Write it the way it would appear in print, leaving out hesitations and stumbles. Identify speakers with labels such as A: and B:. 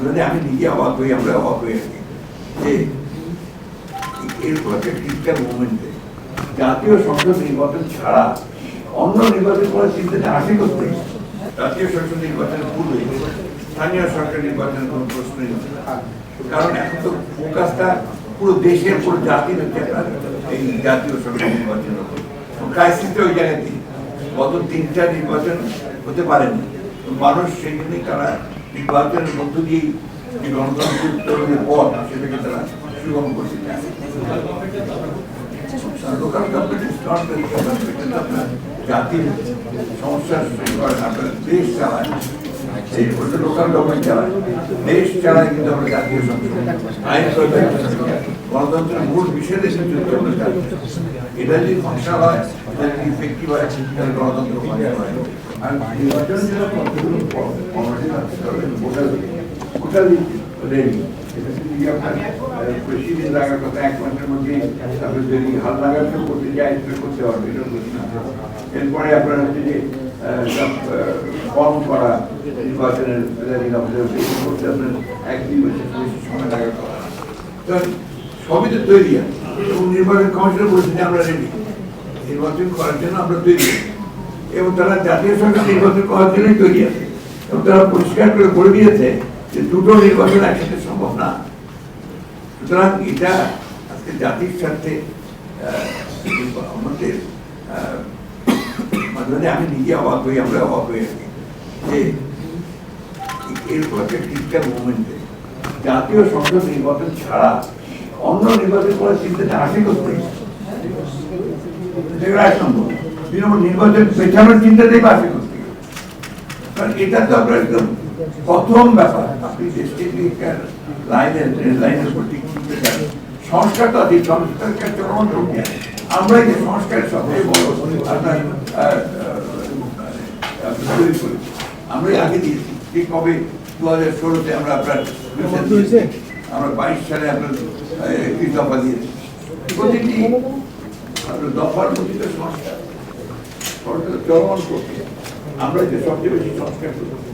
A: মাঝে আমি নিজে অবাক হই, আমরা অবাক হয়ে আছি যে এরপর একটা ক্রিটিক্যাল মুভমেন্টে জাতীয় সংসদ নির্বাচন ছাড়া অন্য নির্বাচন করার চিন্তাটা আসে করতে। জাতীয় সংসদ নির্বাচনের পূর্বে স্থানীয় সরকার নির্বাচনের কোনো প্রশ্নই নেই, কারণ এখন তো ফোকাসটা পুরো দেশের পুরো জাতির হচ্ছে এই জাতীয় সংসদ নির্বাচনের উপর। ক্রাইসিসটা ওই জায়গাতে গত 3টা নির্বাচন হতে পারেনি, মানুষ সেই জন্যই তারা নির্বাচনের মধ্য দিয়েই যে গণতান্ত্রিক উত্তরণের পথ সেটাকে তারা সুগম করতে চায়। লোকাল গভর্নমেন্ট আপনার জাতির সমস্যার আপনার দেশ চালায়, সেই লোকাল গভর্নমেন্ট চালায়, দেশ চালায়, কিন্তু আমরা জাতীয় সংসদ আইন গণতন্ত্রের মূল বিষয়টা কিন্তু এটা যদি ফাংশনাল হয়, এটা যদি ইফেক্টিভ হয়, তাহলে গণতন্ত্র ফাংশন হয়। আর নির্বাচন যেটা কতগুলো রেডি, প্রেসিডেন্ট লাগার কথা 1 মাসের মধ্যে, তারপরে যদি হাল লাগাতে করতে যায় করতে পারবে, এরপরে আপনার হচ্ছে যে ফর্ম করা নির্বাচনের করতে আপনার 1-2 বছর বেশি সময় লাগার কথা। সবই তো তৈরি আছে, এবং নির্বাচন কমিশন বলছে যে আমরা রেডি, নির্বাচন করার জন্য আমরা তৈরি, এবং তারা জাতীয় সরকার নির্বাচন করার জন্যই তৈরি আছে, এবং তারা পরিষ্কার করে বলে দিয়েছে যে দুটো নির্বাচন একসাথে সম্ভব না। সুতরাং এটা আজকে জাতির স্বার্থে আমাদের মাঝে আমি নিজে অবাক হই, আমরা অবাক হয়ে আছি যে এরপর একটা ক্রিটিক্যাল মুভমেন্টে জাতীয় সংসদ নির্বাচন ছাড়া অন্য নির্বাচন করার চিন্তাটা আসে করতে। 1 নম্বর। 2 নম্বর, নির্বাচন পেছানোর চিন্তাটাই বা আসে করতে, কারণ এটা তো আপনার একদম প্রথম ব্যাপার। আপনি দেশকে লাইনের উপর ঠিক করতে চান, সংস্কার তো আছে, সংস্কার চলমান প্রক্রিয়া। আমরা যে সংস্কারের সবচেয়ে বড় আপনার তৈরি করেছি, আমরাই আগে দিয়েছি। ঠিক কবে 2016-তে আমরা আপনার আমরা 22 সালে আপনার 31 দফা দিয়েছি। প্রতিটি দফার প্রতিটা সংস্কার চলমান প্রক্রিয়া। আমরা যে সবচেয়ে বেশি সংস্কার করছি